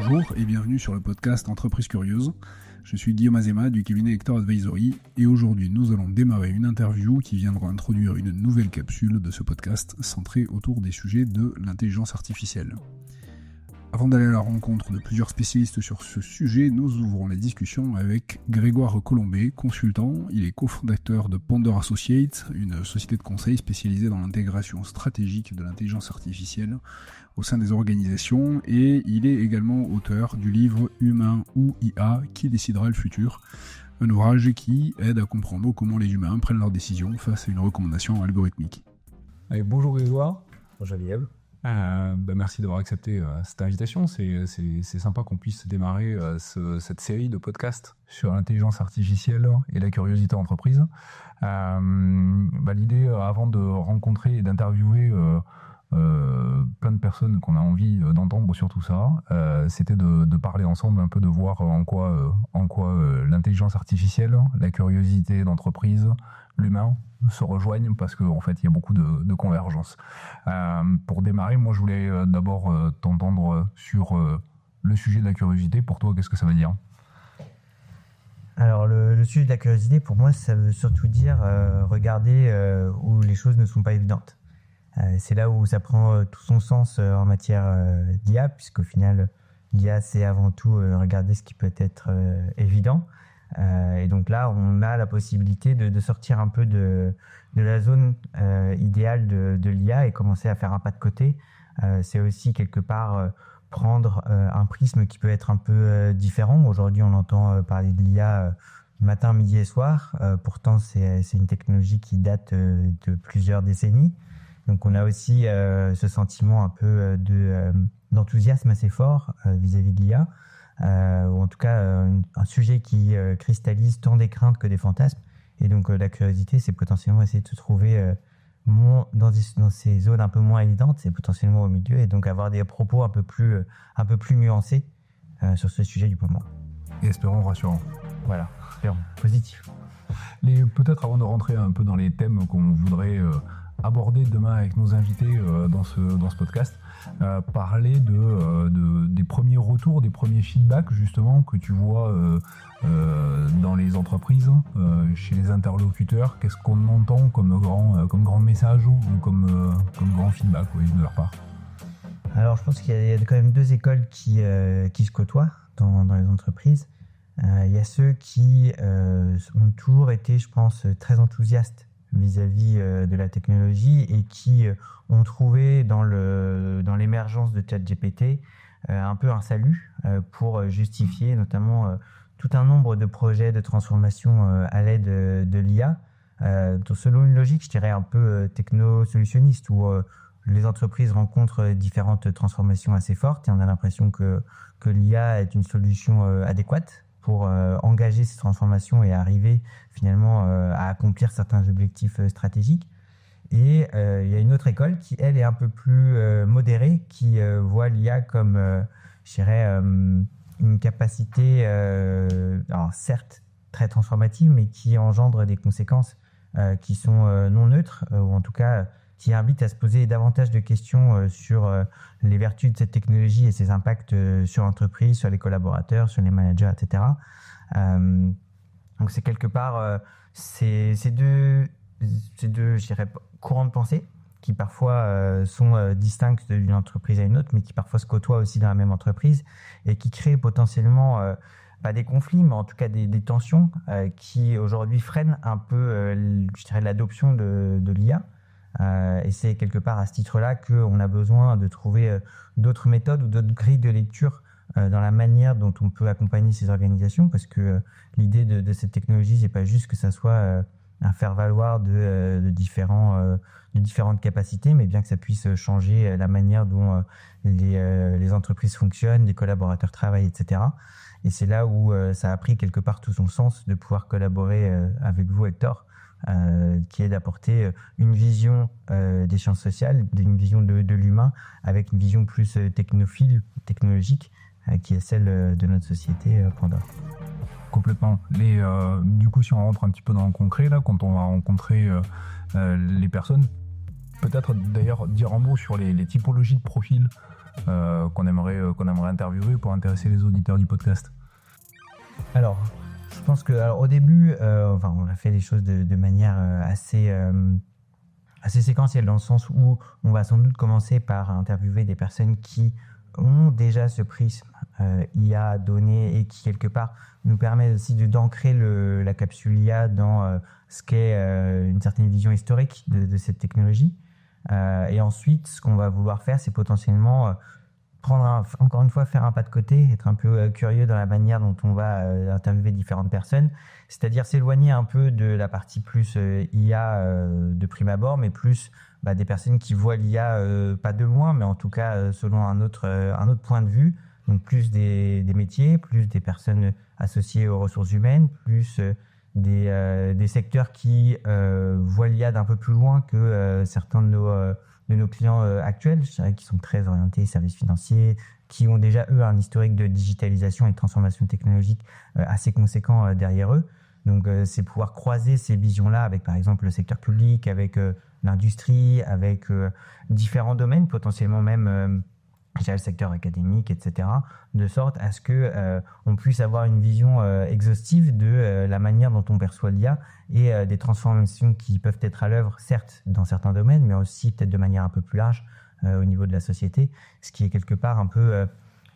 Bonjour et bienvenue sur le podcast Entreprise Curieuse. Je suis Guillaume Azema du cabinet Hector Advisory et aujourd'hui nous allons démarrer une interview qui viendra introduire une nouvelle capsule de ce podcast centrée autour des sujets de l'intelligence artificielle. Avant d'aller à la rencontre de plusieurs spécialistes sur ce sujet, nous ouvrons la discussion avec Grégoire Colombet, consultant. Il est cofondateur de Ponder Associates, une société de conseil spécialisée dans l'intégration stratégique de l'intelligence artificielle au sein des organisations, et il est également auteur du livre Humain ou IA, qui décidera le futur, un ouvrage qui aide à comprendre comment les humains prennent leurs décisions face à une recommandation algorithmique. Allez, bonjour Grégoire. Bonjour Guillaume. Merci d'avoir accepté cette invitation. C'est sympa qu'on puisse démarrer cette série de podcasts sur l'intelligence artificielle et la curiosité entreprise. L'idée, avant de rencontrer et d'interviewer plein de personnes qu'on a envie d'entendre sur tout ça, c'était de parler ensemble un peu, de voir en quoi l'intelligence artificielle, la curiosité d'entreprise, l'humain se rejoignent, parce qu'en fait il y a beaucoup de convergence. Pour démarrer, moi je voulais d'abord t'entendre sur le sujet de la curiosité. Pour toi, qu'est-ce que ça veut dire ? Alors le sujet de la curiosité, pour moi, ça veut surtout dire regarder où les choses ne sont pas évidentes. C'est là où ça prend tout son sens en matière d'IA, puisqu'au final l'IA c'est avant tout regarder ce qui peut être évident. Et donc là, on a la possibilité de sortir un peu de la zone idéale de l'IA et commencer à faire un pas de côté. C'est aussi quelque part prendre un prisme qui peut être un peu différent. Aujourd'hui, on entend parler de l'IA matin, midi et soir. Pourtant, c'est une technologie qui date de plusieurs décennies. Donc on a aussi ce sentiment un peu d'enthousiasme assez fort vis-à-vis de l'IA. Ou en tout cas un sujet qui cristallise tant des craintes que des fantasmes. Et donc la curiosité, c'est potentiellement essayer de se trouver dans ces zones un peu moins évidentes, c'est potentiellement au milieu, et donc avoir des propos un peu plus nuancés sur ce sujet du moment. Et espérons rassurant. Voilà, espérons positif. Peut-être avant de rentrer un peu dans les thèmes qu'on voudrait aborder demain avec nos invités dans ce podcast, parler des premiers retours, des premiers feedbacks justement que tu vois dans les entreprises, chez les interlocuteurs. Qu'est-ce qu'on entend comme grand message ou comme grand feedback, de leur part ? Alors je pense qu'il y a quand même deux écoles qui se côtoient dans les entreprises. Il y a ceux qui ont toujours été, je pense, très enthousiastes vis-à-vis de la technologie et qui ont trouvé dans l'émergence de ChatGPT un peu un salut pour justifier notamment tout un nombre de projets de transformation à l'aide de l'IA, selon une logique, je dirais, un peu techno-solutionniste, où les entreprises rencontrent différentes transformations assez fortes et on a l'impression que l'IA est une solution adéquate pour engager ces transformations et arriver finalement à accomplir certains objectifs stratégiques. Et il y a une autre école qui, elle, est un peu plus modérée, qui voit l'IA comme, je dirais, une capacité, alors certes très transformative, mais qui engendre des conséquences qui sont non neutres, ou en tout cas qui invite à se poser davantage de questions sur les vertus de cette technologie et ses impacts sur l'entreprise, sur les collaborateurs, sur les managers, etc. Donc c'est quelque part ces deux, je dirais, courants de pensée qui parfois sont distincts d'une entreprise à une autre, mais qui parfois se côtoient aussi dans la même entreprise et qui créent potentiellement pas des conflits, mais en tout cas des tensions qui aujourd'hui freinent un peu, je dirais, l'adoption de l'IA. Et c'est quelque part à ce titre-là qu'on a besoin de trouver d'autres méthodes ou d'autres grilles de lecture dans la manière dont on peut accompagner ces organisations, parce que l'idée de cette technologie, c'est pas juste que ça soit un faire-valoir de différentes capacités, mais bien que ça puisse changer la manière dont les entreprises fonctionnent, les collaborateurs travaillent, etc. Et c'est là où ça a pris quelque part tout son sens de pouvoir collaborer avec vous, Hector, qui est d'apporter une vision des sciences sociales, une vision de l'humain, avec une vision plus technophile, technologique, qui est celle de notre société Ponder. Complètement. Du coup, si on rentre un petit peu dans le concret, là, quand on va rencontrer les personnes, peut-être d'ailleurs dire un mot sur les typologies de profils qu'on aimerait interviewer pour intéresser les auditeurs du podcast? Alors, je pense que au début, on a fait les choses de manière assez séquentielle, dans le sens où on va sans doute commencer par interviewer des personnes qui ont déjà ce prisme IA donné et qui, quelque part, nous permet aussi d'ancrer la capsule IA dans ce qu'est une certaine vision historique de cette technologie. Et ensuite, ce qu'on va vouloir faire, c'est potentiellement encore une fois, faire un pas de côté, être un peu curieux dans la manière dont on va interviewer différentes personnes, c'est-à-dire s'éloigner un peu de la partie plus IA de prime abord, mais plus des personnes qui voient l'IA pas de loin, mais en tout cas selon un autre point de vue, donc plus des métiers, plus des personnes associées aux ressources humaines, plus des secteurs qui voient l'IA d'un peu plus loin que certains de nos clients actuels, je dirais, qui sont très orientés services financiers, qui ont déjà, eux, un historique de digitalisation et de transformation technologique assez conséquent derrière eux. Donc, c'est pouvoir croiser ces visions-là avec, par exemple, le secteur public, avec l'industrie, avec différents domaines, potentiellement même le secteur académique, etc., de sorte à ce qu'on puisse avoir une vision exhaustive de la manière dont on perçoit l'IA et des transformations qui peuvent être à l'œuvre, certes, dans certains domaines, mais aussi peut-être de manière un peu plus large au niveau de la société, ce qui est quelque part un peu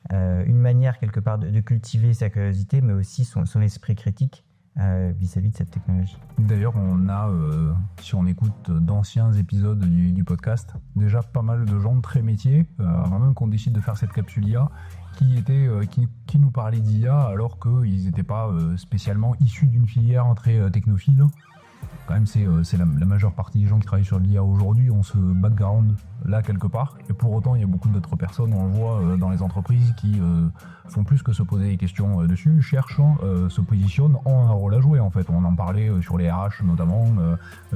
une manière quelque part de cultiver sa curiosité, mais aussi son esprit critique vis-à-vis de cette technologie. D'ailleurs, on a, si on écoute d'anciens épisodes du podcast, déjà pas mal de gens très métiers, avant même qu'on décide de faire cette capsule IA, qui nous parlaient d'IA alors qu'ils n'étaient pas spécialement issus d'une filière très technophile. Quand même, c'est la majeure partie des gens qui travaillent sur l'IA aujourd'hui ont ce background là quelque part. Et pour autant, il y a beaucoup d'autres personnes, on le voit dans les entreprises, qui font plus que se poser des questions dessus, cherchent, se positionnent, ont un rôle à jouer en fait. On en parlait sur les RH notamment,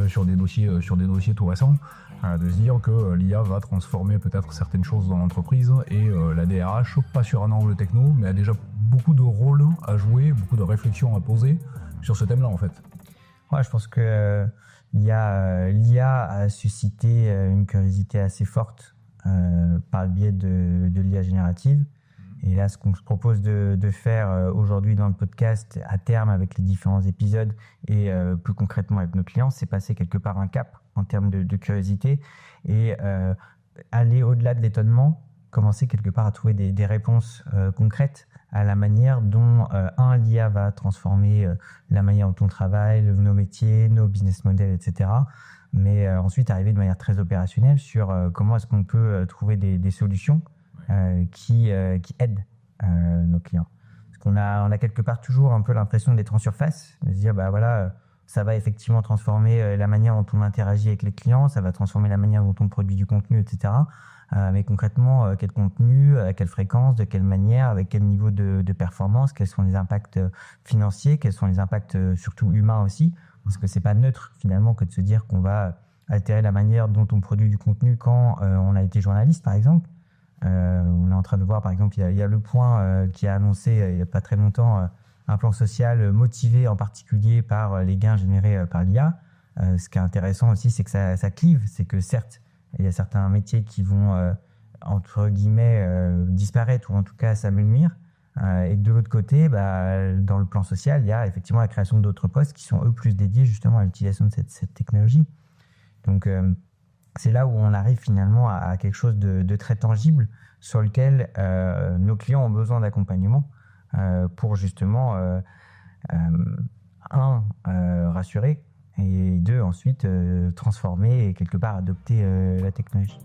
sur des dossiers tout récents, de se dire que l'IA va transformer peut-être certaines choses dans l'entreprise et la DRH, pas sur un angle techno, mais a déjà beaucoup de rôles à jouer, beaucoup de réflexions à poser sur ce thème-là en fait. Ouais, je pense que l'IA a suscité une curiosité assez forte par le biais de l'IA générative. Et là, ce qu'on se propose de faire aujourd'hui dans le podcast, à terme avec les différents épisodes et plus concrètement avec nos clients, c'est passer quelque part un cap en termes de curiosité et aller au-delà de l'étonnement, commencer quelque part à trouver des réponses concrètes à la manière dont l'IA va transformer la manière dont on travaille, nos métiers, nos business models, etc. Mais ensuite arriver de manière très opérationnelle sur comment est-ce qu'on peut trouver des solutions qui aident nos clients. Parce qu'on a quelque part toujours un peu l'impression d'être en surface, de se dire ça va effectivement transformer la manière dont on interagit avec les clients, ça va transformer la manière dont on produit du contenu, etc. Mais concrètement, quel contenu, à quelle fréquence, de quelle manière, avec quel niveau de performance, quels sont les impacts financiers, quels sont les impacts surtout humains aussi, parce que c'est pas neutre finalement que de se dire qu'on va altérer la manière dont on produit du contenu quand on a été journaliste par exemple. On est en train de voir par exemple, il y a Le Point qui a annoncé il n'y a pas très longtemps un plan social motivé en particulier par les gains générés par l'IA. Ce qui est intéressant aussi, c'est que ça clive, c'est que certes, il y a certains métiers qui vont, entre guillemets, disparaître ou en tout cas s'amenuire. Et de l'autre côté, dans le plan social, il y a effectivement la création d'autres postes qui sont eux plus dédiés justement à l'utilisation de cette technologie. Donc, c'est là où on arrive finalement à quelque chose de très tangible sur lequel nos clients ont besoin d'accompagnement pour justement, rassurer, et deux, ensuite, transformer et quelque part adopter la technologie.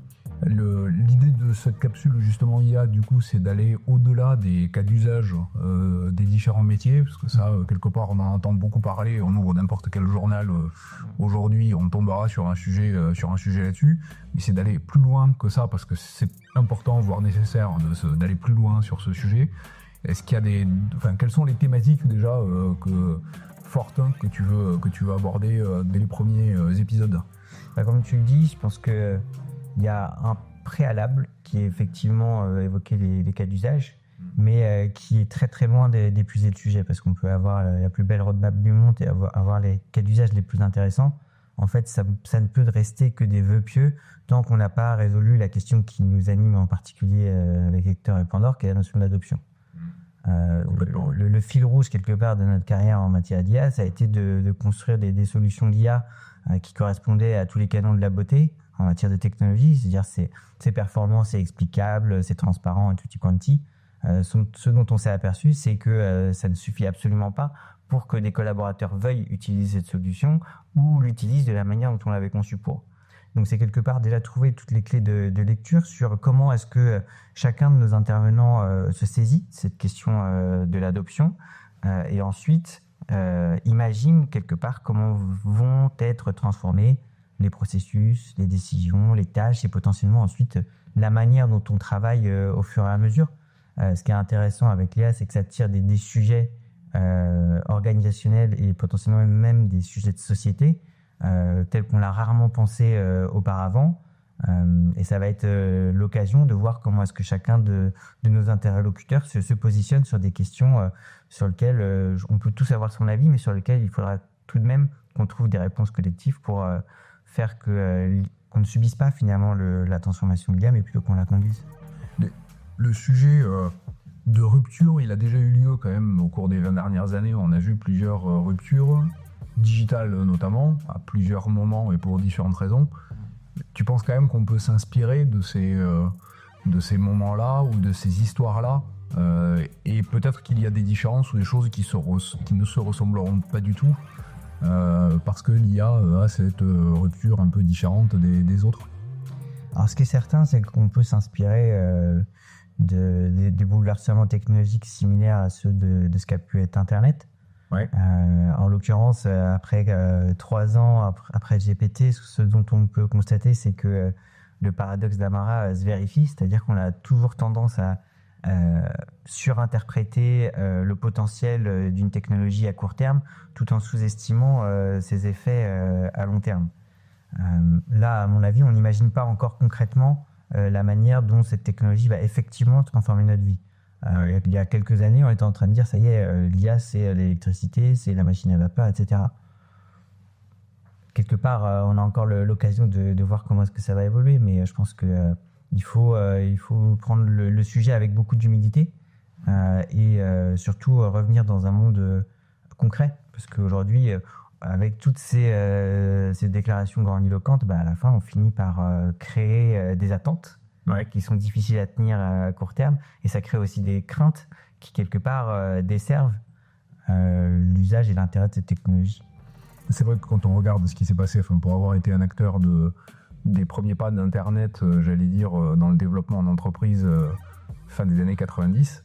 L'idée de cette capsule justement IA, du coup, c'est d'aller au-delà des cas d'usage des différents métiers, parce que ça, quelque part, on en entend beaucoup parler, on ouvre n'importe quel journal aujourd'hui, on tombera sur un sujet là-dessus, mais c'est d'aller plus loin que ça, parce que c'est important, voire nécessaire, d'aller plus loin sur ce sujet. Est-ce qu'il y a quelles sont les thématiques déjà fortes que tu veux aborder dès les premiers épisodes? Comme tu le dis, je pense que il y a un préalable qui est effectivement évoquer les cas d'usage, mais qui est très très loin d'épuiser le sujet, parce qu'on peut avoir la plus belle roadmap du monde et avoir les cas d'usage les plus intéressants. en fait, ça ne peut rester que des vœux pieux tant qu'on n'a pas résolu la question qui nous anime en particulier avec Hector et Pandore, qui est la notion d'adoption. Le fil rouge quelque part de notre carrière en matière d'IA, ça a été de construire des solutions d'IA qui correspondaient à tous les canons de la beauté en matière de technologie, c'est-à-dire c'est performant, c'est explicable, c'est transparent et tutti quanti. Ce dont on s'est aperçu, c'est que ça ne suffit absolument pas pour que des collaborateurs veuillent utiliser cette solution ou l'utilisent de la manière dont on l'avait conçue pour. Donc c'est quelque part déjà trouver toutes les clés de lecture sur comment est-ce que chacun de nos intervenants se saisit de cette question de l'adoption et ensuite imagine quelque part comment vont être transformés les processus, les décisions, les tâches et potentiellement ensuite la manière dont on travaille au fur et à mesure. Ce qui est intéressant avec l'IA, c'est que ça tire des sujets organisationnels et potentiellement même des sujets de société tels qu'on l'a rarement pensé auparavant. Et ça va être l'occasion de voir comment est-ce que chacun de nos interlocuteurs se positionne sur des questions sur lesquelles on peut tous avoir son avis, mais sur lesquelles il faudra tout de même qu'on trouve des réponses collectives pour faire qu'on ne subisse pas finalement la transformation de l'IA, mais plutôt qu'on la conduise. Le sujet de rupture, il a déjà eu lieu quand même au cours des 20 dernières années. On a vu plusieurs ruptures, digitales notamment, à plusieurs moments et pour différentes raisons. Tu penses quand même qu'on peut s'inspirer de ces moments-là ou de ces histoires-là et peut-être qu'il y a des différences ou des choses qui ne se ressembleront pas du tout parce que l'IA a cette rupture un peu différente des autres. Alors ce qui est certain, c'est qu'on peut s'inspirer des bouleversements technologiques similaires à ceux de ce qu'a pu être Internet. Ouais. En l'occurrence, après 3 ans après GPT, ce dont on peut constater, c'est que le paradoxe d'Amara se vérifie, c'est-à-dire qu'on a toujours tendance à surinterpréter le potentiel d'une technologie à court terme, tout en sous-estimant ses effets à long terme. Là, à mon avis, on n'imagine pas encore concrètement la manière dont cette technologie va effectivement transformer notre vie. Il y a quelques années, on était en train de dire, ça y est, l'IA, c'est l'électricité, c'est la machine à vapeur, etc. Quelque part, on a encore l'occasion de voir comment est-ce que ça va évoluer, mais je pense qu'il faut prendre le sujet avec beaucoup d'humilité et surtout revenir dans un monde concret. Parce qu'aujourd'hui, avec toutes ces déclarations grandiloquentes, à la fin, on finit par créer des attentes qui sont difficiles à tenir à court terme, et ça crée aussi des craintes qui, quelque part, desservent l'usage et l'intérêt de cette technologie. C'est vrai que quand on regarde ce qui s'est passé, pour avoir été un acteur des premiers pas d'Internet, j'allais dire, dans le développement en entreprise fin des années 90,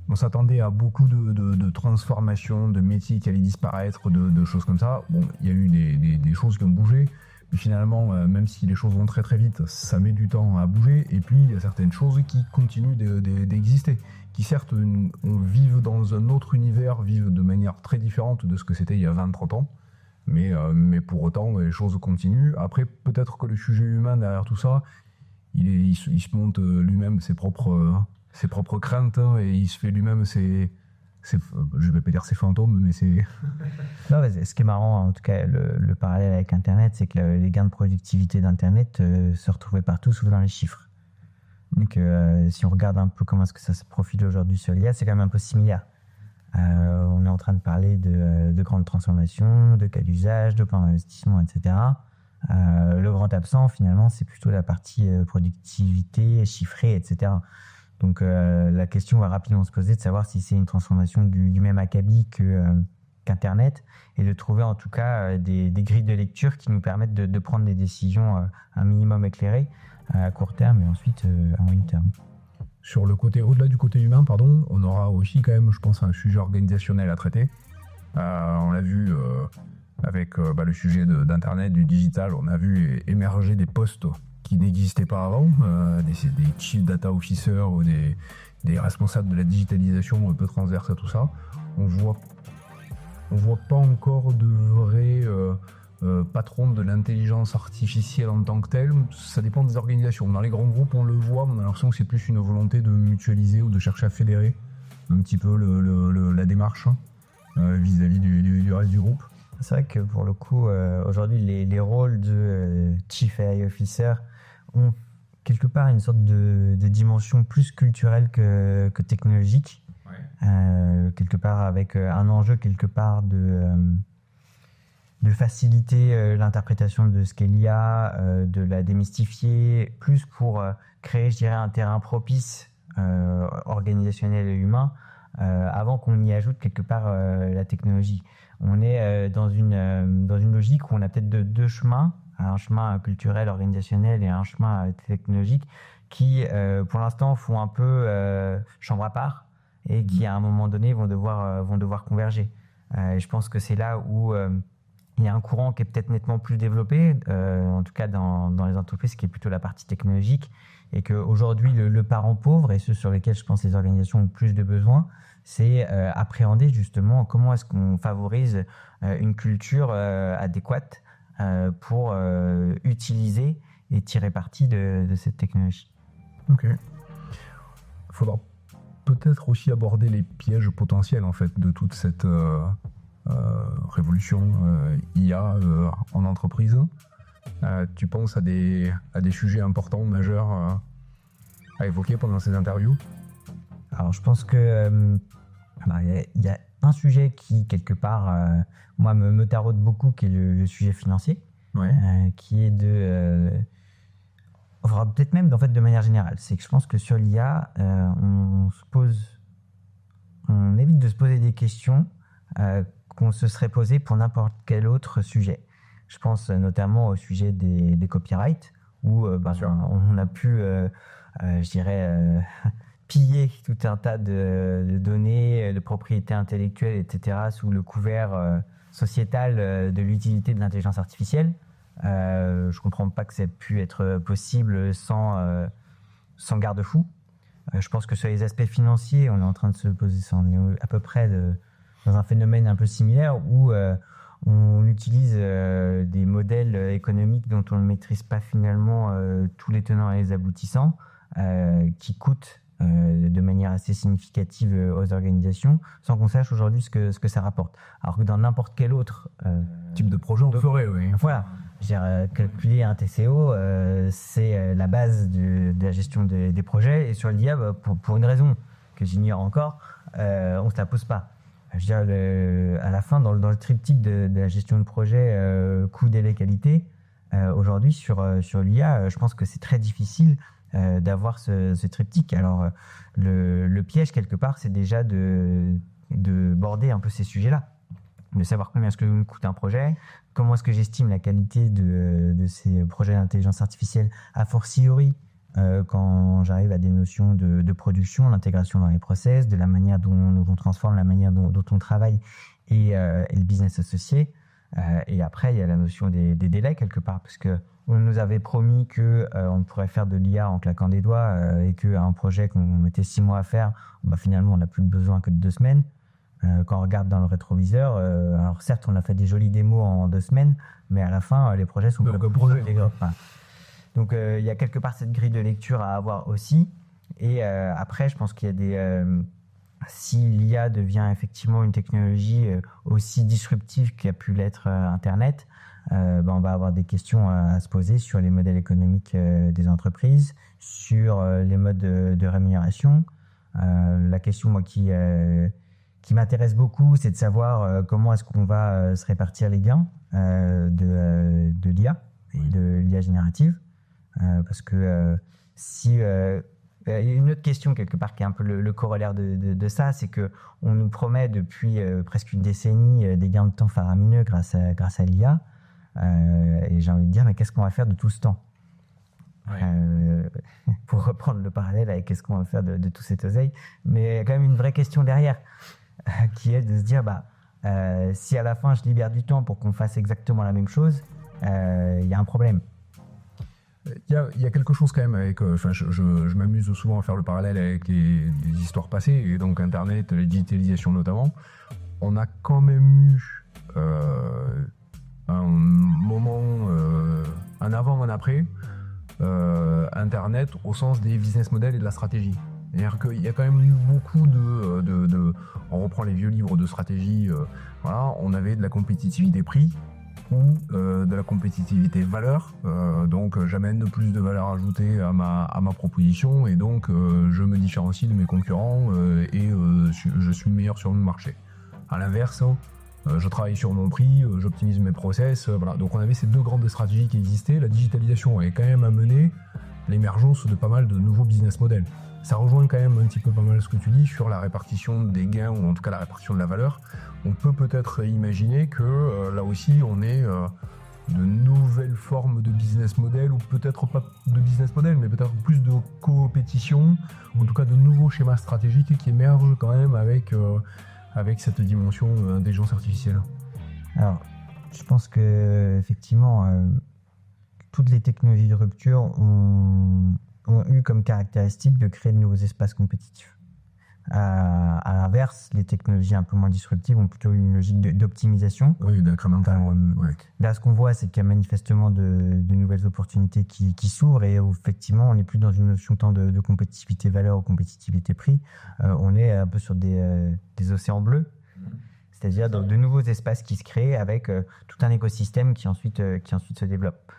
on s'attendait à beaucoup de transformations, de métiers qui allaient disparaître, de choses comme ça. Bon, il y a eu des choses qui ont bougé, mais finalement, même si les choses vont très très vite, ça met du temps à bouger. Et puis, il y a certaines choses qui continuent d'exister, qui certes vivent dans un autre univers, vivent de manière très différente de ce que c'était il y a 20-30 ans. Mais pour autant, les choses continuent. Après, peut-être que le sujet humain derrière tout ça, il se monte lui-même ses propres craintes et il se fait lui-même je vais pas dire ses fantômes, mais c'est... Non, mais ce qui est marrant, en tout cas, le parallèle avec Internet, c'est que les gains de productivité d'Internet se retrouvaient partout, sauf dans les chiffres. Donc, si on regarde un peu comment est-ce que ça se profile aujourd'hui sur l'IA, c'est quand même un peu similaire. On est en train de parler de grandes transformations, de cas d'usage, de plans d'investissement, etc. Le grand absent, finalement, c'est plutôt la partie productivité, chiffrée, etc. Donc la question va rapidement se poser de savoir si c'est une transformation du même acabit qu'Internet, et de trouver en tout cas des grilles de lecture qui nous permettent de prendre des décisions un minimum éclairées à court terme et ensuite à moyen terme. Sur le côté, au-delà du côté humain, on aura aussi quand même, je pense, un sujet organisationnel à traiter. On l'a vu avec le sujet d'Internet, du digital, on a vu émerger des postes qui n'existaient pas avant, des chief data officers ou des responsables de la digitalisation un peu transverse à tout ça. On voit pas encore de vrais patrons de l'intelligence artificielle en tant que tel. Ça dépend des organisations. Dans les grands groupes, on le voit, mais on a l'impression que c'est plus une volonté de mutualiser ou de chercher à fédérer un petit peu la démarche vis-à-vis du reste du groupe. C'est vrai que pour le coup, aujourd'hui, les rôles de Chief AI Officer ont quelque part une sorte de dimension plus culturelle que technologique. Ouais. Quelque part avec un enjeu quelque part de faciliter l'interprétation de ce qu'est l'IA, de la démystifier, plus pour créer, je dirais, un terrain propice organisationnel et humain, avant qu'on y ajoute quelque part la technologie. On est dans une logique où on a peut-être deux chemins, un chemin culturel, organisationnel et un chemin technologique qui, pour l'instant, font un peu chambre à part et qui, à un moment donné, vont devoir converger. Et je pense que c'est là où il y a un courant qui est peut-être nettement plus développé, en tout cas dans les entreprises, qui est plutôt la partie technologique, et qu'aujourd'hui, le parent pauvre, et ceux sur lesquels je pense les organisations ont plus de besoins, c'est appréhender justement comment est-ce qu'on favorise une culture adéquate pour utiliser et tirer parti de cette technologie. Ok. Il faudra peut-être aussi aborder les pièges potentiels en fait de toute cette révolution IA en entreprise. Tu penses à des sujets importants, majeurs à évoquer pendant ces interviews? Alors je pense que y a un sujet qui quelque part moi me taraude beaucoup, qui est le sujet financier, ouais. Qui est enfin, peut-être même en fait de manière générale, c'est que je pense que sur l'IA on évite de se poser des questions qu'on se serait posé pour n'importe quel autre sujet. Je pense notamment au sujet des copyrights, où on a pu, je dirais, piller tout un tas de données, de propriétés intellectuelles, etc., sous le couvert sociétal de l'utilité de l'intelligence artificielle. Je ne comprends pas que ça ait pu être possible sans garde-fou. Je pense que sur les aspects financiers, on est en train de se poser, on est à peu près dans un phénomène un peu similaire où on utilise des modèles économiques dont on ne maîtrise pas finalement tous les tenants et les aboutissants, qui coûtent de manière assez significative aux organisations, sans qu'on sache aujourd'hui ce que ça rapporte. Alors que dans n'importe quel autre type de projet, on le ferait, oui. Voilà. Calculer un TCO, c'est la base de la gestion des projets. Et sur l'IA, pour une raison que j'ignore encore, on ne se la pose pas. Je veux dire, à la fin, dans le triptyque de la gestion de projet, coût, délai, qualité, aujourd'hui, sur l'IA, je pense que c'est très difficile d'avoir ce triptyque. Alors, le piège, quelque part, c'est déjà de border un peu ces sujets-là, de savoir combien est-ce que me coûte un projet, comment est-ce que j'estime la qualité de ces projets d'intelligence artificielle, a fortiori quand j'arrive à des notions de production, l'intégration dans les process, de la manière dont on transforme, la manière dont on travaille et le business associé. Et après, il y a la notion des délais quelque part, parce que on nous avait promis qu'on pourrait faire de l'IA en claquant des doigts et qu'un projet qu'on mettait 6 mois à faire, finalement, on n'a plus besoin que de 2 semaines. Quand on regarde dans le rétroviseur, alors certes, on a fait des jolies démos en 2 semaines, mais à la fin, les projets sont Donc, il y a quelque part cette grille de lecture à avoir aussi. Et après, je pense qu'il y a des... si l'IA devient effectivement une technologie aussi disruptive qu'a pu l'être Internet, on va avoir des questions à se poser sur les modèles économiques des entreprises, sur les modes de rémunération. La question, moi, qui m'intéresse beaucoup, c'est de savoir comment est-ce qu'on va se répartir les gains de l'IA et de l'IA générative. Parce que si... Il y a une autre question quelque part qui est un peu le corollaire de ça, c'est qu'on nous promet depuis presque une décennie des gains de temps faramineux grâce à l'IA. Et j'ai envie de dire, mais qu'est-ce qu'on va faire de tout ce temps ? Pour reprendre le parallèle avec qu'est-ce qu'on va faire de tout cet oseille. Mais il y a quand même une vraie question derrière, qui est de se dire, si à la fin je libère du temps pour qu'on fasse exactement la même chose, il y a un problème. Il y a quelque chose quand même avec... je m'amuse souvent à faire le parallèle avec des histoires passées, et donc Internet, la digitalisation notamment. On a quand même eu un moment, un avant, un après, Internet au sens des business models et de la stratégie. C'est-à-dire qu'il y a quand même eu beaucoup on reprend les vieux livres de stratégie, voilà, on avait de la compétitivité prix ou de la compétitivité valeur, donc j'amène plus de valeur ajoutée à ma proposition et donc je me différencie de mes concurrents et je suis le meilleur sur le marché. À l'inverse, je travaille sur mon prix, j'optimise mes process, voilà. Donc on avait ces deux grandes stratégies qui existaient. La digitalisation avait quand même amené l'émergence de pas mal de nouveaux business models. Ça rejoint quand même un petit peu pas mal ce que tu dis sur la répartition des gains ou en tout cas la répartition de la valeur. On peut peut-être imaginer que là aussi on ait de nouvelles formes de business model ou peut-être pas de business model mais peut-être plus de coopétition, en tout cas de nouveaux schémas stratégiques qui émergent quand même avec cette dimension d'intelligence artificielle. Alors, je pense que effectivement, toutes les technologies de rupture ont eu comme caractéristique de créer de nouveaux espaces compétitifs. À l'inverse, les technologies un peu moins disruptives ont plutôt une logique d'optimisation. Oui, d'incrémental. Ouais. Là, ce qu'on voit, c'est qu'il y a manifestement de nouvelles opportunités qui s'ouvrent et où, effectivement, on n'est plus dans une notion tant de compétitivité valeur ou compétitivité prix. On est un peu sur des océans bleus, c'est-à-dire de nouveaux espaces qui se créent avec tout un écosystème qui ensuite se développe.